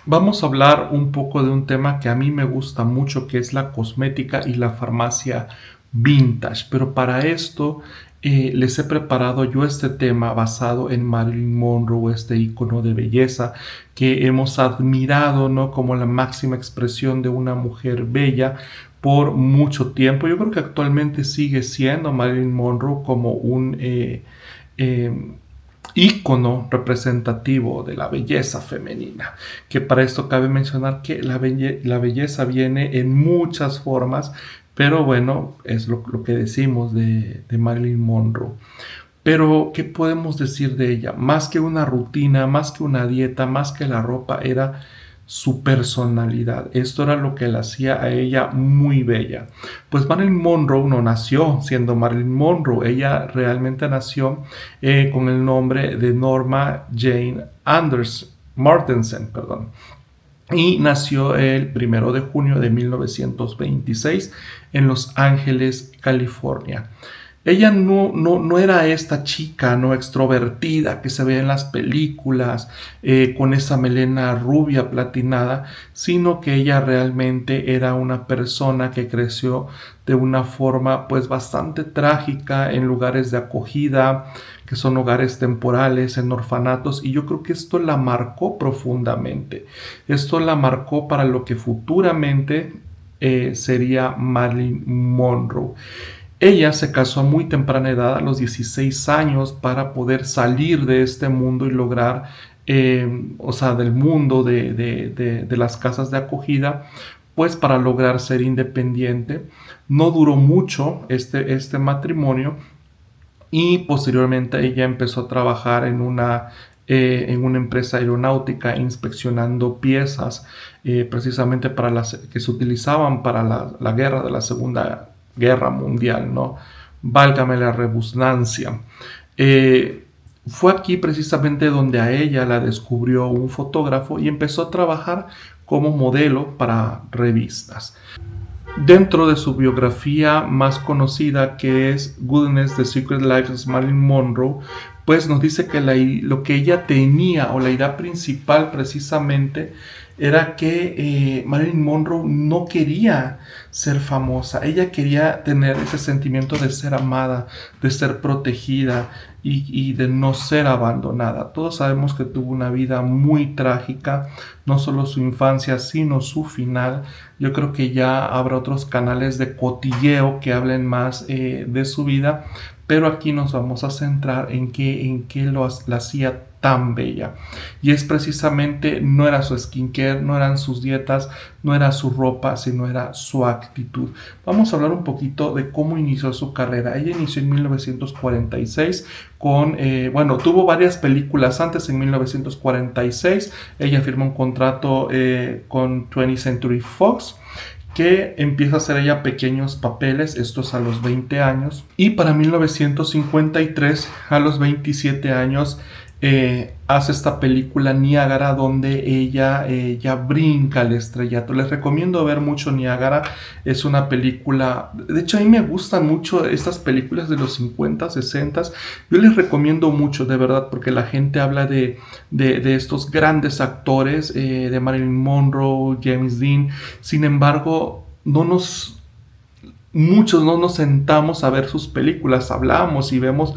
Vamos a hablar un poco de un tema que a mí me gusta mucho, que es la cosmética y la farmacia vintage. Pero para esto les he preparado yo este tema basado en Marilyn Monroe, este icono de belleza que hemos admirado, ¿no? Como la máxima expresión de una mujer bella por mucho tiempo. Yo creo que actualmente sigue siendo Marilyn Monroe como un eh, ícono representativo de la belleza femenina, que para esto cabe mencionar que la belleza viene en muchas formas, pero bueno, es lo que decimos de Marilyn Monroe. Pero, ¿qué podemos decir de ella? Más que una rutina, más que una dieta, más que la ropa, era su personalidad. Esto era lo que la hacía a ella muy bella. Pues Marilyn Monroe no nació siendo Marilyn Monroe. Ella realmente nació con el nombre de Norma Jane Anders Mortensen, perdón. Y nació el 1 de junio de 1926 en Los Ángeles, California. Ella no era esta chica no extrovertida que se ve en las películas con esa melena rubia platinada, sino que ella realmente era una persona que creció de una forma pues bastante trágica en lugares de acogida, que son hogares temporales, en orfanatos, y yo creo que esto la marcó profundamente. Esto la marcó para lo que futuramente sería Marilyn Monroe. Ella se casó a muy temprana edad, a los 16 años, para poder salir de este mundo y lograr, o sea, del mundo de las casas de acogida, pues para lograr ser independiente. No duró mucho este matrimonio y posteriormente ella empezó a trabajar en una empresa aeronáutica inspeccionando piezas precisamente para las que se utilizaban para la guerra de la Segunda Guerra Mundial, ¿no? Válgame la redundancia. Eh, Fue aquí precisamente donde a ella la descubrió un fotógrafo y empezó a trabajar como modelo para revistas. Dentro de su biografía más conocida, que es Goodness, The Secret Life of Marilyn Monroe, pues nos dice que lo que ella tenía o la idea principal precisamente era que Marilyn Monroe no quería ser famosa, ella quería tener ese sentimiento de ser amada, de ser protegida y de no ser abandonada. Todos sabemos que tuvo una vida muy trágica, no solo su infancia, sino su final. Yo creo que ya habrá otros canales de cotilleo que hablen más de su vida, pero aquí nos vamos a centrar en qué la hacía tan bella. Y es precisamente, no era su skincare, no eran sus dietas, no era su ropa, sino era su actitud. Vamos a hablar un poquito de cómo inició su carrera. Ella inició en 1946 con, bueno, tuvo varias películas antes. En 1946 ella firmó un contrato con 20th Century Fox, que empieza a hacer ella pequeños papeles, estos a los 20 años, y para 1953, a los 27 años, hace esta película Niágara, donde ella ya brinca al estrellato. Les recomiendo ver mucho Niágara, es una película, de hecho a mí me gustan mucho estas películas de los 50, 60, yo les recomiendo mucho, de verdad, porque la gente habla de estos grandes actores, de Marilyn Monroe, James Dean. Sin embargo, muchos no nos sentamos a ver sus películas, hablamos y vemos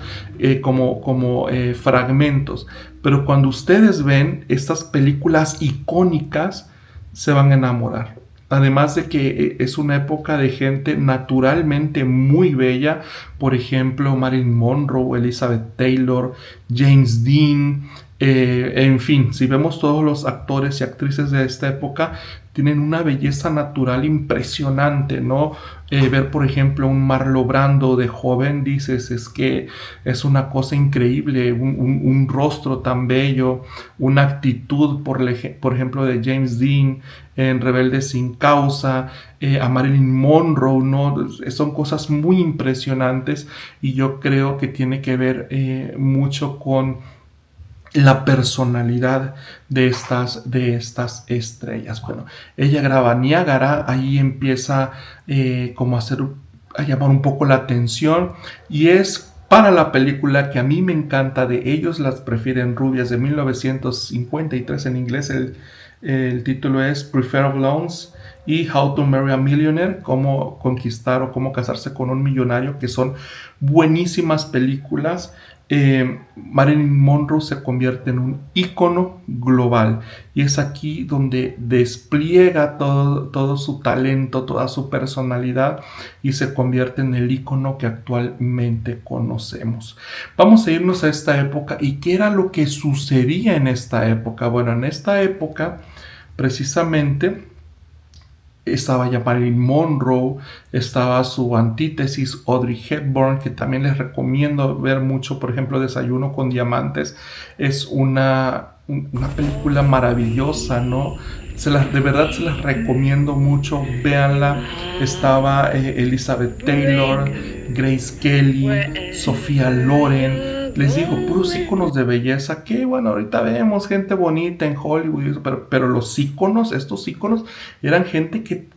como fragmentos, pero cuando ustedes ven estas películas icónicas, se van a enamorar. Además de que es una época de gente naturalmente muy bella, por ejemplo, Marilyn Monroe, Elizabeth Taylor, James Dean, en fin, si vemos todos los actores y actrices de esta época, tienen una belleza natural impresionante, ¿no? Ver, por ejemplo, un Marlon Brando de joven, dices, es que es una cosa increíble, un rostro tan bello, una actitud, por ejemplo, de James Dean en Rebelde sin Causa, a Marilyn Monroe, ¿no? Son cosas muy impresionantes y yo creo que tiene que ver mucho con la personalidad de estas estrellas. Bueno, ella graba Niágara, ahí empieza como a llamar un poco la atención y es Para la película que a mí me encanta de Ellos las prefieren rubias de 1953 en inglés, el título es Prefer Blondes y How to Marry a Millionaire, cómo conquistar o cómo casarse con un millonario, que son buenísimas películas. Marilyn Monroe se convierte en un ícono global y es aquí donde despliega todo su talento, toda su personalidad y se convierte en el ícono que actualmente conocemos. Vamos a irnos a esta época. ¿Y qué era lo que sucedía en esta época? Bueno, en esta época precisamente estaba ya Marilyn Monroe, estaba su antítesis Audrey Hepburn, que también les recomiendo ver mucho. Por ejemplo, Desayuno con Diamantes es una película maravillosa, ¿no? De verdad se las recomiendo mucho, véanla. Estaba Elizabeth Taylor, Grace Kelly, Sofía Loren. Les digo, puros íconos de belleza que, bueno, ahorita vemos gente bonita en Hollywood, pero los íconos, estos íconos, eran gente que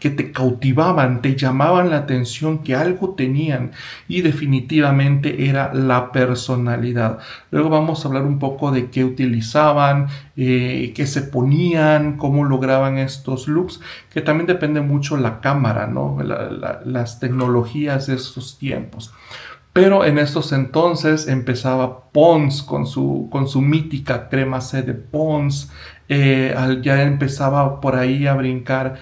te cautivaban, te llamaban la atención, que algo tenían y definitivamente era la personalidad. Luego vamos a hablar un poco de qué utilizaban, qué se ponían, cómo lograban estos looks, que también depende mucho la cámara, ¿no? Las tecnologías de estos tiempos. Pero en estos entonces empezaba Pond's con su mítica crema C de Pond's. Ya empezaba por ahí a brincar,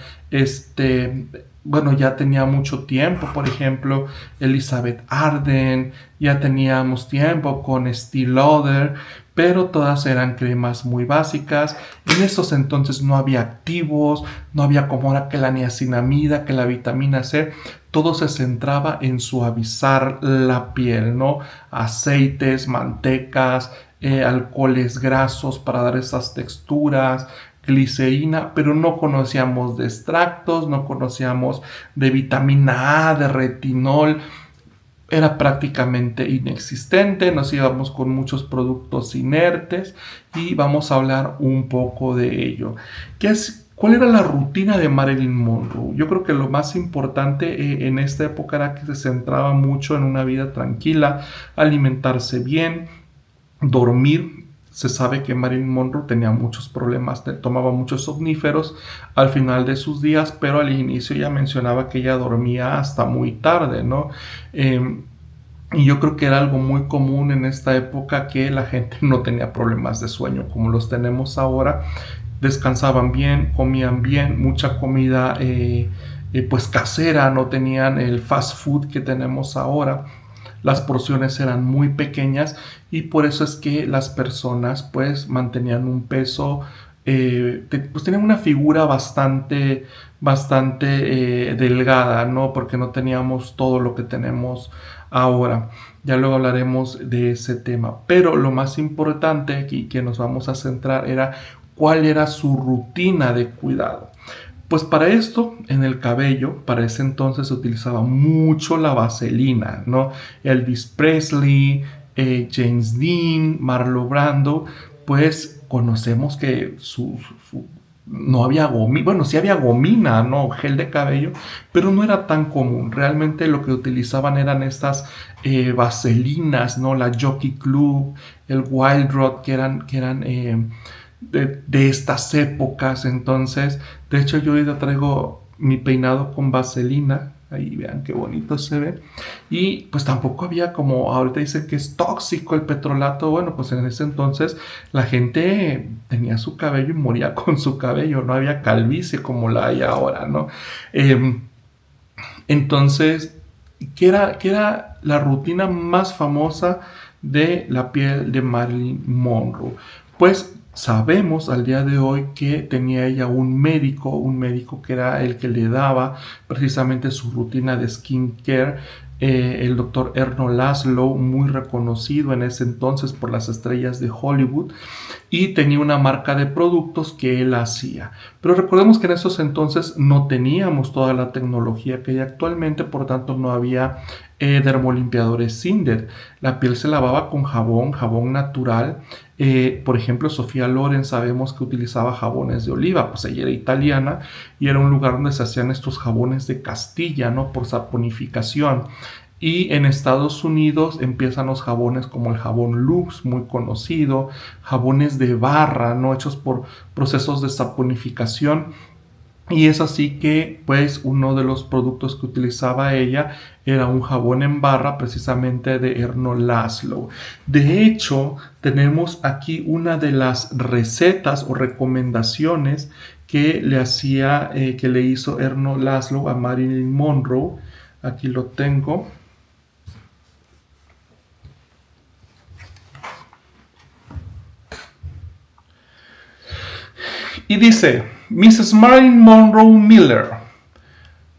bueno, ya tenía mucho tiempo, por ejemplo, Elizabeth Arden, ya teníamos tiempo con Estée Lauder, pero todas eran cremas muy básicas. En estos entonces no había activos, no había como ahora que la niacinamida, que la vitamina C, todo se centraba en suavizar la piel, ¿no? Aceites, mantecas, alcoholes grasos para dar esas texturas, glicerina, pero no conocíamos de extractos, no conocíamos de vitamina A, de retinol, era prácticamente inexistente. Nos íbamos con muchos productos inertes y vamos a hablar un poco de ello. ¿Cuál era la rutina de Marilyn Monroe? Yo creo que lo más importante en esta época era que se centraba mucho en una vida tranquila, alimentarse bien, dormir. Se sabe que Marilyn Monroe tenía muchos problemas, tomaba muchos somníferos al final de sus días, pero al inicio ya mencionaba que ella dormía hasta muy tarde, ¿no? Y yo creo que era algo muy común en esta época que la gente no tenía problemas de sueño como los tenemos ahora. Descansaban bien, comían bien, mucha comida pues casera, no tenían el fast food que tenemos ahora. Las porciones eran muy pequeñas y por eso es que las personas pues mantenían un peso, pues tenían una figura bastante delgada, ¿no? Porque no teníamos todo lo que tenemos ahora. Ya luego hablaremos de ese tema. Pero lo más importante aquí que nos vamos a centrar era cuál era su rutina de cuidado. Pues para esto, en el cabello, para ese entonces se utilizaba mucho la vaselina, ¿no? Elvis Presley, James Dean, Marlon Brando, pues conocemos que no había gomina, bueno, sí había gomina, ¿no? Gel de cabello, pero no era tan común. Realmente lo que utilizaban eran estas vaselinas, ¿no? La Jockey Club, el Wild Rod, que eran de estas épocas. Entonces, de hecho yo ya traigo mi peinado con vaselina, ahí vean qué bonito se ve, y pues tampoco había, como ahorita dicen que es tóxico el petrolato. Bueno, pues en ese entonces la gente tenía su cabello y moría con su cabello, no había calvicie como la hay ahora, ¿no? Entonces, qué era la rutina más famosa de la piel de Marilyn Monroe? Pues sabemos al día de hoy que tenía ella un médico que era el que le daba precisamente su rutina de skincare, el doctor Ernest Laszlo, muy reconocido en ese entonces por las estrellas de Hollywood, y tenía una marca de productos que él hacía. Pero recordemos que en esos entonces no teníamos toda la tecnología que hay actualmente, por tanto no había dermolimpiadores Cinder. La piel se lavaba con jabón natural. Por ejemplo, Sofía Loren sabemos que utilizaba jabones de oliva, pues ella era italiana y era un lugar donde se hacían estos jabones de Castilla, ¿no? Por saponificación. Y en Estados Unidos empiezan los jabones como el jabón Lux, muy conocido, jabones de barra, ¿no? Hechos por procesos de saponificación. Y es así que, pues, uno de los productos que utilizaba ella era un jabón en barra, precisamente de Erno Laszlo. De hecho, tenemos aquí una de las recetas o recomendaciones que que le hizo Erno Laszlo a Marilyn Monroe. Aquí lo tengo. Y dice, Mrs. Marilyn Monroe Miller,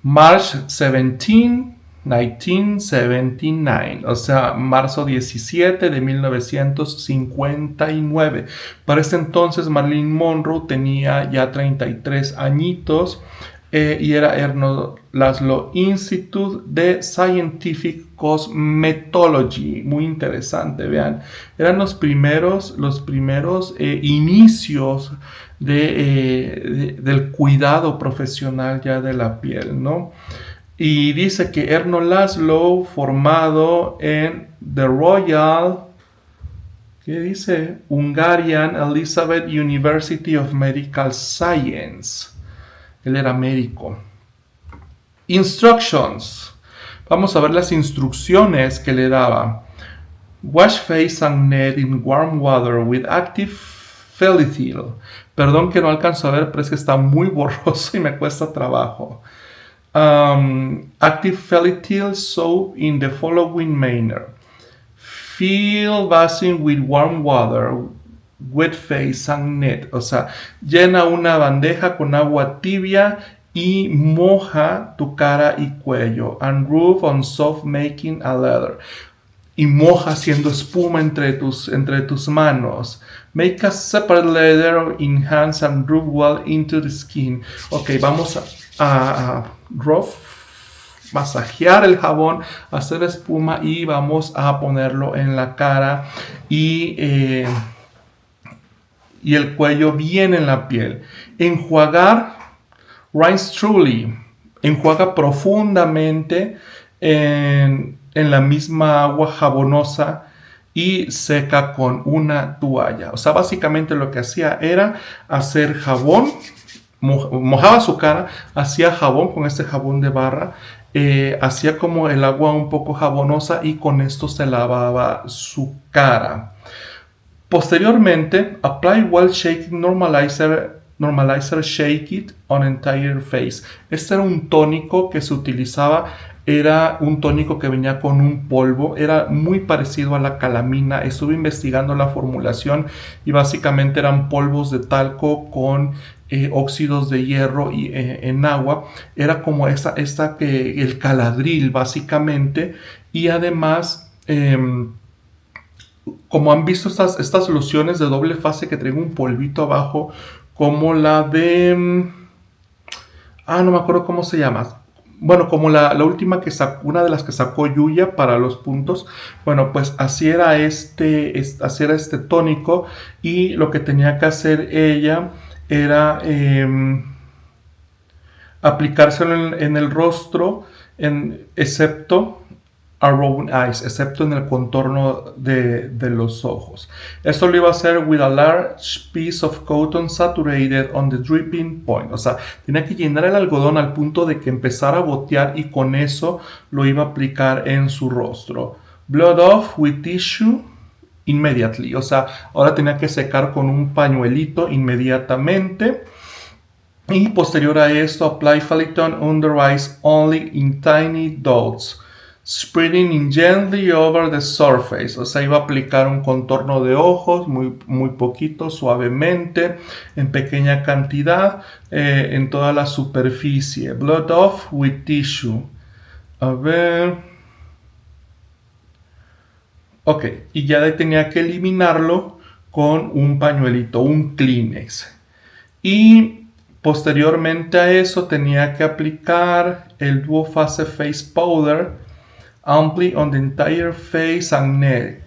March 17, 1979, o sea, marzo 17 de 1959. Para este entonces Marilyn Monroe tenía ya 33 añitos y era Erno Laszlo Institute de Scientific Cosmetology. Muy interesante, vean. Eran los primeros inicios del cuidado profesional ya de la piel, ¿no? Y dice que Erno Laszlo, formado en The Royal, ¿qué dice? Hungarian Elizabeth University of Medical Science. Él era médico. Instructions. Vamos a ver las instrucciones que le daba. Wash face and neck in warm water with active Felicil. Perdón que no alcanzo a ver, pero es que está muy borroso y me cuesta trabajo. Active Felicil soap in the following manner. Fill basin with warm water, wet face and neck. O sea, llena una bandeja con agua tibia y moja tu cara y cuello. And rub on soft making a lather. Y moja haciendo espuma entre tus manos. Make a separate layer in hands and rub well into the skin. Ok, vamos a masajear el jabón, hacer espuma y vamos a ponerlo en la cara y el cuello bien en la piel. Enjuagar, rinse truly, enjuaga profundamente en la misma agua jabonosa y seca con una toalla. O sea, básicamente lo que hacía era hacer jabón, mojaba su cara, hacía jabón con este jabón de barra, hacía como el agua un poco jabonosa y con esto se lavaba su cara. Posteriormente, apply while shaking normalizer shake it on entire face. Este era un tónico que se utilizaba, era un tónico que venía con un polvo, era muy parecido a la calamina. Estuve investigando la formulación y básicamente eran polvos de talco con óxidos de hierro y en agua. Era como el caladril básicamente, y además como han visto estas lociones de doble fase que traen un polvito abajo, como la de no me acuerdo cómo se llama. Bueno, como la última que sacó, una de las que sacó Yuya para los puntos. Bueno, pues así era este tónico, y lo que tenía que hacer ella era aplicárselo en el rostro, excepto around eyes, excepto en el contorno de los ojos. Esto lo iba a hacer with a large piece of cotton saturated on the dripping point. O sea, tenía que llenar el algodón al punto de que empezara a gotear, y con eso lo iba a aplicar en su rostro. Blood off with tissue immediately. O sea, ahora tenía que secar con un pañuelito inmediatamente. Y posterior a esto, apply Feliton under eyes only in tiny dots, spreading gently over the surface. O sea, iba a aplicar un contorno de ojos muy, muy poquito, suavemente, en pequeña cantidad, en toda la superficie. Blood off with tissue. A ver. Ok, y ya tenía que eliminarlo con un pañuelito, un Kleenex. Y posteriormente a eso tenía que aplicar el Duo Phase Face Powder amply on the entire face and neck.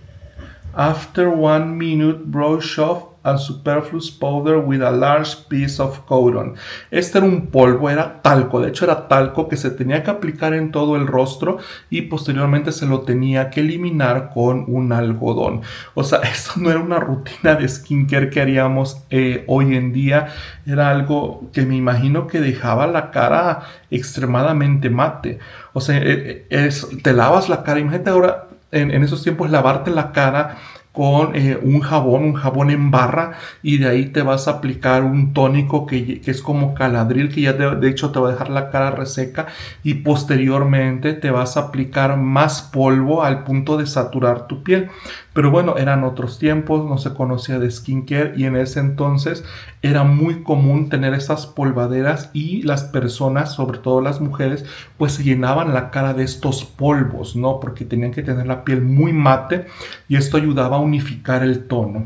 After 1 minute, brush off a superfluous powder with a large piece of cotton. Este era un polvo, era talco, de hecho era talco que se tenía que aplicar en todo el rostro y posteriormente se lo tenía que eliminar con un algodón. O sea, esto no era una rutina de skincare que haríamos hoy en día, era algo que me imagino que dejaba la cara extremadamente mate. O sea, te lavas la cara, imagínate ahora en esos tiempos lavarte la cara con un jabón en barra, y de ahí te vas a aplicar un tónico que es como Caladril, que ya de hecho te va a dejar la cara reseca, y posteriormente te vas a aplicar más polvo al punto de saturar tu piel. Pero bueno, eran otros tiempos, no se conocía de skincare y en ese entonces era muy común tener esas polvaderas, y las personas, sobre todo las mujeres, pues se llenaban la cara de estos polvos, ¿no? Porque tenían que tener la piel muy mate y esto ayudaba a unificar el tono.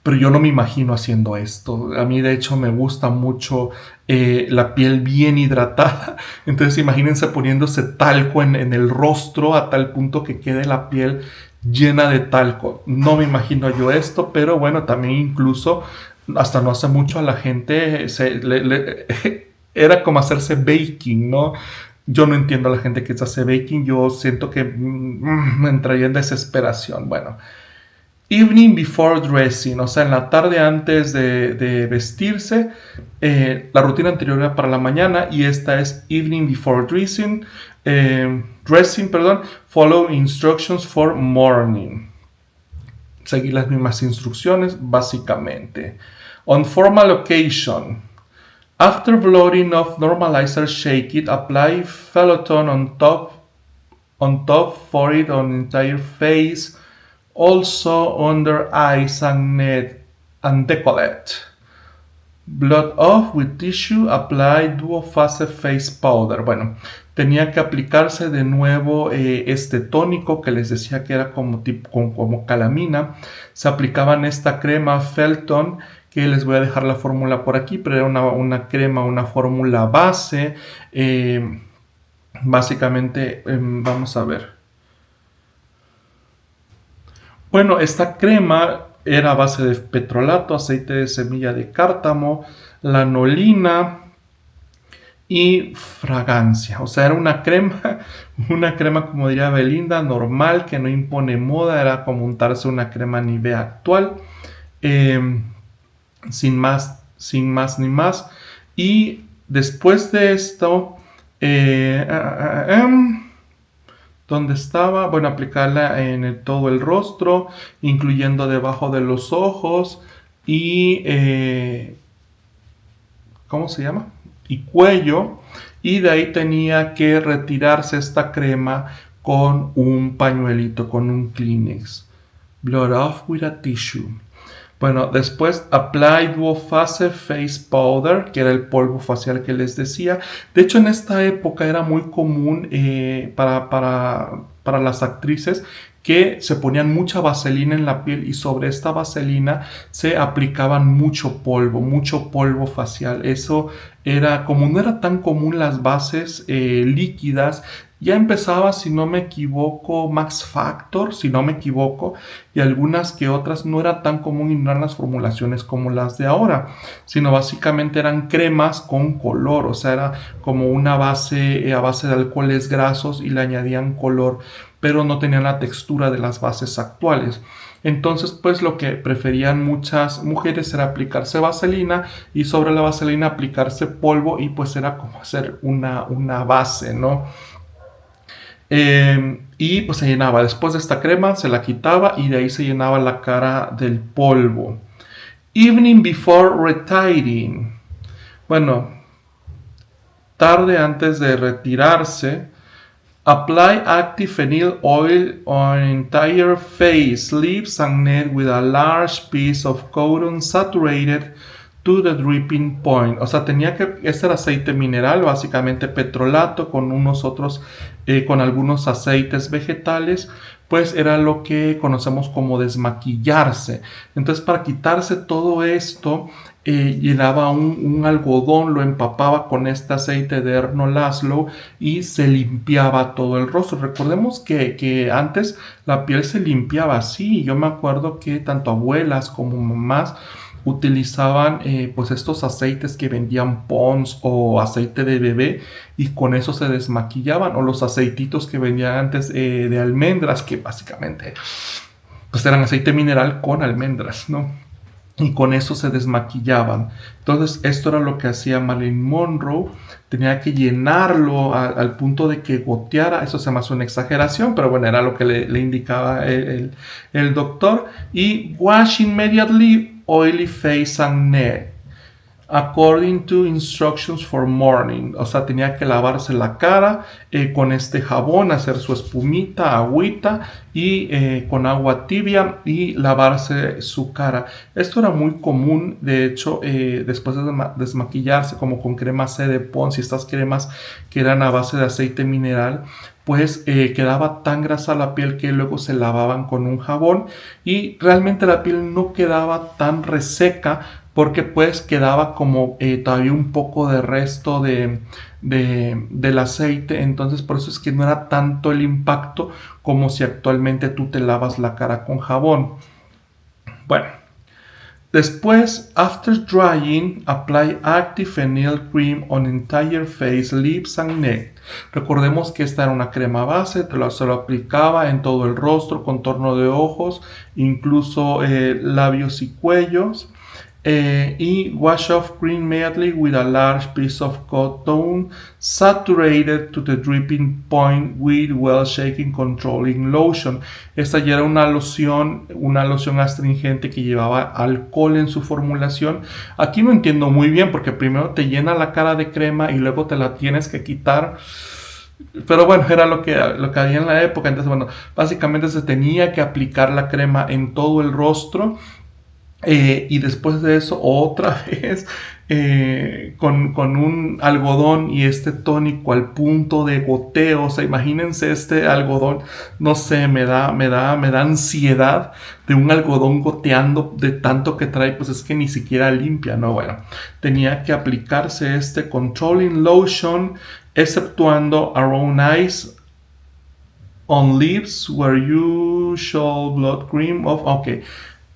Pero yo no me imagino haciendo esto. A mí de hecho me gusta mucho la piel bien hidratada. Entonces imagínense poniéndose talco en el rostro a tal punto que quede la piel llena de talco. No me imagino yo esto, pero bueno, también incluso hasta no hace mucho a la gente era como hacerse baking, ¿no? Yo no entiendo a la gente que se hace baking. Yo siento que me entraría en desesperación. Bueno, evening before dressing, o sea, en la tarde antes de vestirse. La rutina anterior era para la mañana y esta es evening before dressing. Dressing, perdón. Follow instructions for morning. Seguir las mismas instrucciones, básicamente. On formal occasion. After blotting off normalizer, shake it. Apply Peloton on top, forehead, on entire face. Also under eyes and neck and décolleté. Blot off with tissue, apply Duo Phase Face Powder. Bueno, tenía que aplicarse de nuevo este tónico que les decía que era como calamina. Se aplicaban esta crema Felton, que les voy a dejar la fórmula por aquí, pero era una crema, una fórmula base. Básicamente, vamos a ver. Bueno, esta crema era a base de petrolato, aceite de semilla de cártamo, lanolina y fragancia. O sea, era una crema como diría Belinda, normal, que no impone moda, era como untarse una crema Nivea actual, sin más ni más. Y después de esto, ¿dónde estaba? Bueno, aplicarla en todo el rostro, incluyendo debajo de los ojos y ¿cómo se llama? Y cuello. Y de ahí tenía que retirarse esta crema con un pañuelito, con un Kleenex. Blot off with a tissue. Bueno, después Apply Duo Phase Face Powder, que era el polvo facial que les decía. De hecho, en esta época era muy común para las actrices que se ponían mucha vaselina en la piel, y sobre esta vaselina se aplicaban mucho polvo facial. Eso era, como no era tan común las bases líquidas, ya empezaba, si no me equivoco, Max Factor, si no me equivoco, y algunas que otras no era tan común, y no eran las formulaciones como las de ahora, sino básicamente eran cremas con color. O sea, era como una base a base de alcoholes grasos y le añadían color, pero no tenían la textura de las bases actuales. Entonces, pues lo que preferían muchas mujeres era aplicarse vaselina, y sobre la vaselina aplicarse polvo, y pues era como hacer una base, ¿no? Y pues se llenaba, después de esta crema se la quitaba y de ahí se llenaba la cara del polvo. Evening before retiring. Bueno, tarde antes de retirarse. Apply active phenyl oil on entire face, lips and neck with a large piece of cotton saturated to the dripping point. O sea, este era aceite mineral, básicamente petrolato, con con algunos aceites vegetales, pues era lo que conocemos como desmaquillarse. Entonces, para quitarse todo esto, llenaba un algodón, lo empapaba con este aceite de Erno Laszlo y se limpiaba todo el rostro. Recordemos que antes la piel se limpiaba así. Yo me acuerdo que tanto abuelas como mamás utilizaban pues estos aceites que vendían Pond's o aceite de bebé y con eso se desmaquillaban, o los aceititos que vendían antes de almendras, que básicamente pues eran aceite mineral con almendras, ¿no? Y con eso se desmaquillaban. Entonces esto era lo que hacía Marilyn Monroe. Tenía que llenarlo al punto de que goteara. Eso se me hace una exageración, pero bueno, era lo que le indicaba el doctor. Y wash immediately oily face and neck according to instructions for morning. O sea, tenía que lavarse la cara con este jabón, hacer su espumita, agüita y con agua tibia y lavarse su cara. Esto era muy común, de hecho, después de desmaquillarse, como con crema C de Pond's y estas cremas que eran a base de aceite mineral, pues quedaba tan grasa la piel que luego se lavaban con un jabón y realmente la piel no quedaba tan reseca, porque pues quedaba como todavía un poco de resto del aceite. Entonces por eso es que no era tanto el impacto como si actualmente tú te lavas la cara con jabón. Bueno, después, after drying, apply active phenyl cream on entire face, lips and neck. Recordemos que esta era una crema base, se lo aplicaba en todo el rostro, contorno de ojos, incluso labios y cuellos. Y wash off cream immediately with a large piece of cotton saturated to the dripping point with well shaken controlling lotion. Esta ya era una loción astringente que llevaba alcohol en su formulación. Aquí no entiendo muy bien porque primero te llena la cara de crema y luego te la tienes que quitar. Pero bueno, era lo que había en la época. Entonces, bueno, básicamente se tenía que aplicar la crema en todo el rostro. Y después de eso otra vez con un algodón y este tónico al punto de goteo. O sea, imagínense este algodón, no sé, me da ansiedad de un algodón goteando de tanto que trae, pues es que ni siquiera limpia, ¿no? Bueno, tenía que aplicarse este controlling lotion, exceptuando around eyes, on lips where usual blood cream of, ok,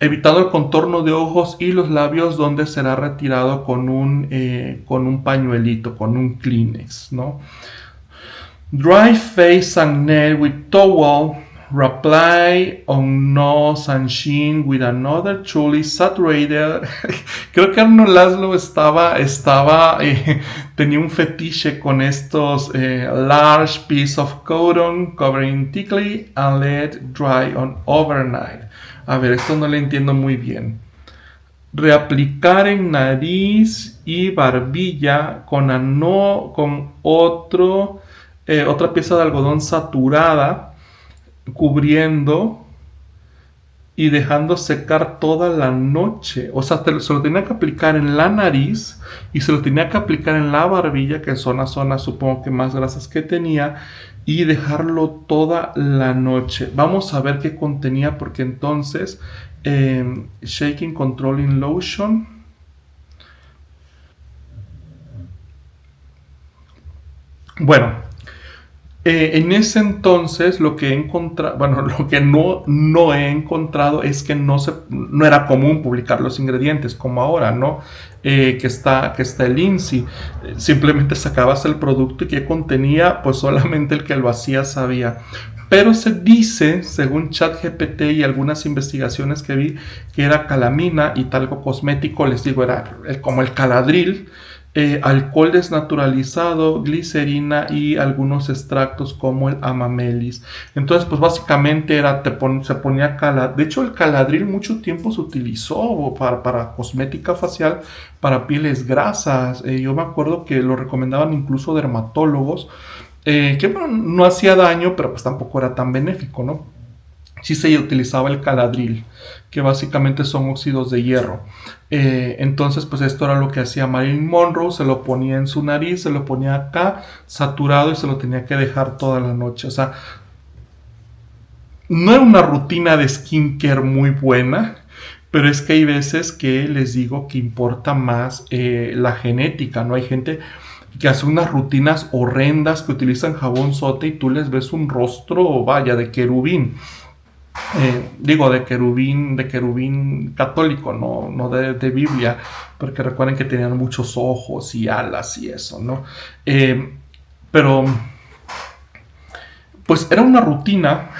evitando el contorno de ojos y los labios, donde será retirado con un pañuelito, con un Kleenex, ¿no? Dry face and neck with towel, reapply on nose and chin with another truly saturated. Creo que Arno Laszlo tenía un fetiche con estos large piece of cotton covering thickly and let dry on overnight. A ver, esto no lo entiendo muy bien. Reaplicar en nariz y barbilla con otra pieza de algodón saturada, cubriendo y dejando secar toda la noche. O sea, se lo tenía que aplicar en la nariz y se lo tenía que aplicar en la barbilla, que son las zonas, supongo que más grasas que tenía, y dejarlo toda la noche. Vamos a ver qué contenía, porque entonces Shaking Controlling Lotion. Bueno, en ese entonces lo que he encontrado, bueno, lo que no he encontrado es que no era común publicar los ingredientes como ahora, ¿no? Que está el INSI. Simplemente sacabas el producto y que contenía, pues solamente el que lo hacía sabía. Pero se dice, según ChatGPT y algunas investigaciones que vi, que era calamina y talco cosmético, les digo, era como el Caladril, alcohol desnaturalizado, glicerina y algunos extractos como el amamelis. Entonces, pues básicamente se ponía de hecho, el Caladril mucho tiempo se utilizó para cosmética facial, para pieles grasas. Yo me acuerdo que lo recomendaban incluso dermatólogos, que bueno, no hacía daño, pero pues tampoco era tan benéfico, ¿no? Sí se utilizaba el Caladril, que básicamente son óxidos de hierro. Entonces, pues esto era lo que hacía Marilyn Monroe. Se lo ponía en su nariz, se lo ponía acá, saturado, y se lo tenía que dejar toda la noche. O sea, no era una rutina de skincare muy buena, pero es que hay veces que les digo que importa más la genética, ¿no? Hay gente que hace unas rutinas horrendas, que utilizan jabón sote y tú les ves un rostro, vaya, de querubín. Digo, de querubín católico, no de Biblia, porque recuerden que tenían muchos ojos y alas y eso, ¿no? Pero, pues era una rutina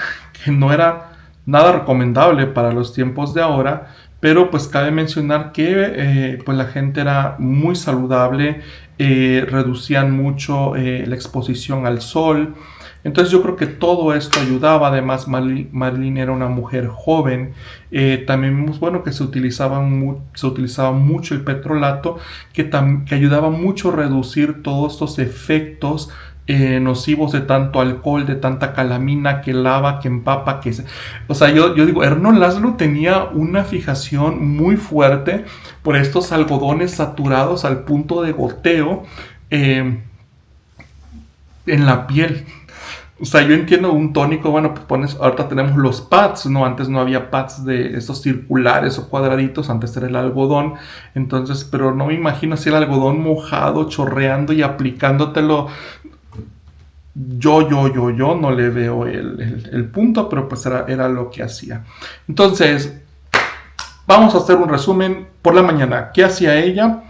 que no era nada recomendable para los tiempos de ahora, pero pues cabe mencionar que pues la gente era muy saludable, reducían mucho la exposición al sol. Entonces yo creo que todo esto ayudaba. Además, Marilyn era una mujer joven. También vimos, bueno, que se utilizaba mucho el petrolato, que ayudaba mucho a reducir todos estos efectos nocivos de tanto alcohol, de tanta calamina que lava, que empapa, o sea, yo digo, Erno Laszlo tenía una fijación muy fuerte por estos algodones saturados al punto de goteo en la piel. O sea, yo entiendo un tónico, bueno, pues pones, ahorita tenemos los pads, ¿no? Antes no había pads de estos circulares o cuadraditos, antes era el algodón. Entonces, pero no me imagino así el algodón mojado, chorreando y aplicándotelo. Yo no le veo el punto, pero pues era lo que hacía. Entonces, vamos a hacer un resumen por la mañana. ¿Qué hacía ella?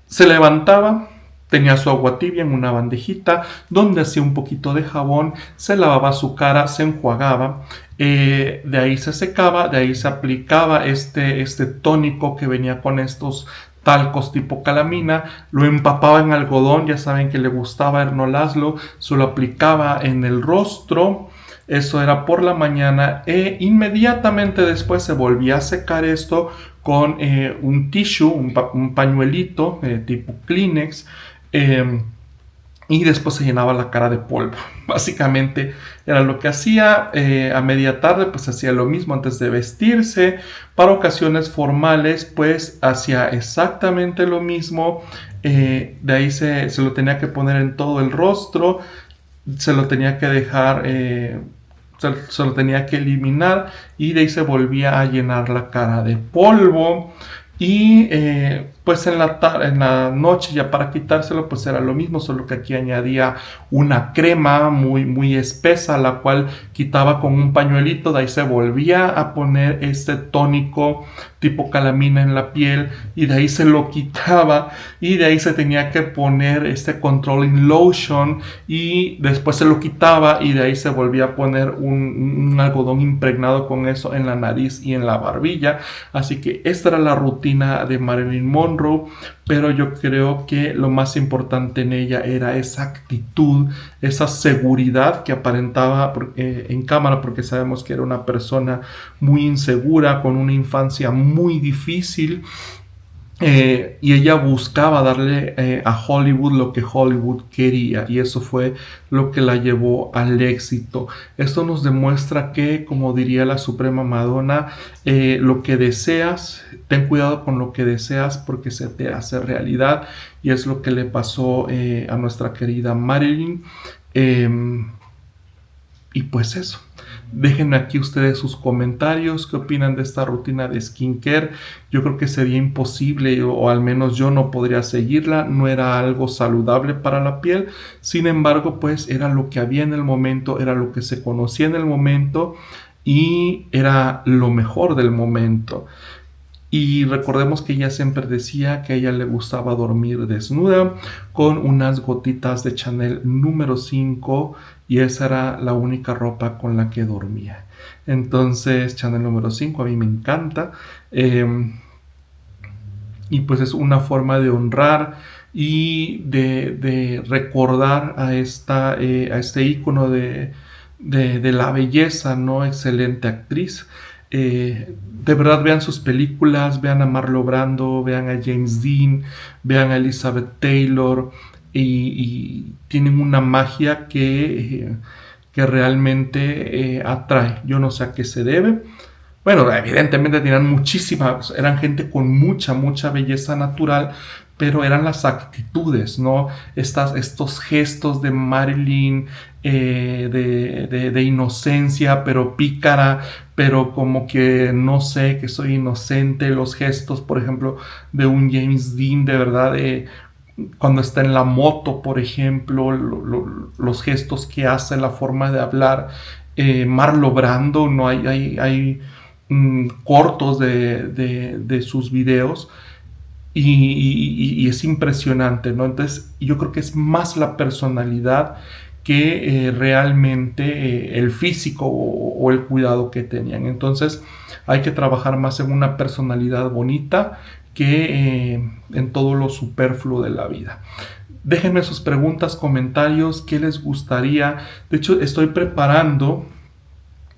Se levantaba, tenía su agua tibia en una bandejita, donde hacía un poquito de jabón, se lavaba su cara, se enjuagaba, de ahí se secaba, de ahí se aplicaba este tónico que venía con estos talcos tipo calamina, lo empapaba en algodón, ya saben que le gustaba a Erno Laszlo, se lo aplicaba en el rostro. Eso era por la mañana, e inmediatamente después se volvía a secar esto con un tissue, un pañuelito tipo Kleenex, y después se llenaba la cara de polvo. Básicamente era lo que hacía. A media tarde pues hacía lo mismo antes de vestirse. Para ocasiones formales pues hacía exactamente lo mismo. De ahí se lo tenía que poner en todo el rostro, se lo tenía que dejar, se lo tenía que eliminar, y de ahí se volvía a llenar la cara de polvo. Y pues en la noche, ya para quitárselo, pues era lo mismo, solo que aquí añadía una crema muy espesa, la cual quitaba con un pañuelito. De ahí se volvía a poner este tónico tipo calamina en la piel, y de ahí se lo quitaba, y de ahí se tenía que poner este controlling lotion, y después se lo quitaba, y de ahí se volvía a poner un algodón impregnado con eso en la nariz y en la barbilla. Así que esta era la rutina de Marilyn Monroe, pero yo creo que lo más importante en ella era esa actitud, esa seguridad que aparentaba en cámara, porque sabemos que era una persona muy insegura, con una infancia muy difícil. Y ella buscaba darle a Hollywood lo que Hollywood quería, y eso fue lo que la llevó al éxito. Esto nos demuestra que, como diría la Suprema Madonna, lo que deseas, ten cuidado con lo que deseas, porque se te hace realidad, y es lo que le pasó a nuestra querida Marilyn. Y pues eso. Déjenme aquí ustedes sus comentarios, qué opinan de esta rutina de skincare. Yo creo que sería imposible, o al menos yo no podría seguirla, no era algo saludable para la piel. Sin embargo, pues era lo que había en el momento, era lo que se conocía en el momento, y era lo mejor del momento. Y recordemos que ella siempre decía que a ella le gustaba dormir desnuda con unas gotitas de Chanel número 5, y esa era la única ropa con la que dormía. Entonces, Chanel número 5 a mí me encanta, y pues es una forma de honrar y de recordar a este ícono de la belleza, ¿no? Excelente actriz. De verdad, vean sus películas, vean a Marlon Brando, vean a James Dean, vean a Elizabeth Taylor, y tienen una magia que realmente atrae. Yo no sé a qué se debe. Bueno, evidentemente tenían eran gente con mucha belleza natural, pero eran las actitudes, ¿no? Estos gestos de Marilyn, de inocencia, pero pícara, pero como que no sé, que soy inocente, los gestos, por ejemplo, de un James Dean, de verdad, cuando está en la moto, por ejemplo, los gestos que hace, la forma de hablar. Marlo Brando, no hay cortos de sus videos y es impresionante, ¿no? Entonces yo creo que es más la personalidad que realmente el físico o el cuidado que tenían. Entonces hay que trabajar más en una personalidad bonita que en todo lo superfluo de la vida. Déjenme sus preguntas, comentarios, qué les gustaría. De hecho, estoy preparando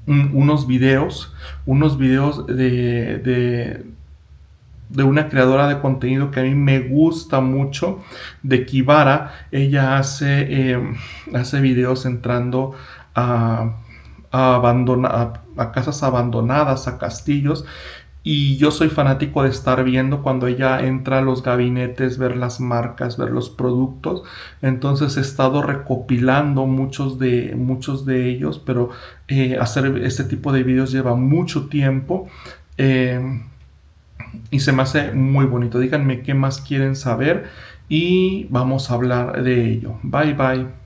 unos videos de una creadora de contenido que a mí me gusta mucho, de Kibara. Ella hace videos entrando a, a casas abandonadas, a castillos, y yo soy fanático de estar viendo cuando ella entra a los gabinetes, ver las marcas, ver los productos. Entonces he estado recopilando muchos de ellos, pero hacer este tipo de videos lleva mucho tiempo. Eh, y se me hace muy bonito. Díganme qué más quieren saber y vamos a hablar de ello. Bye bye.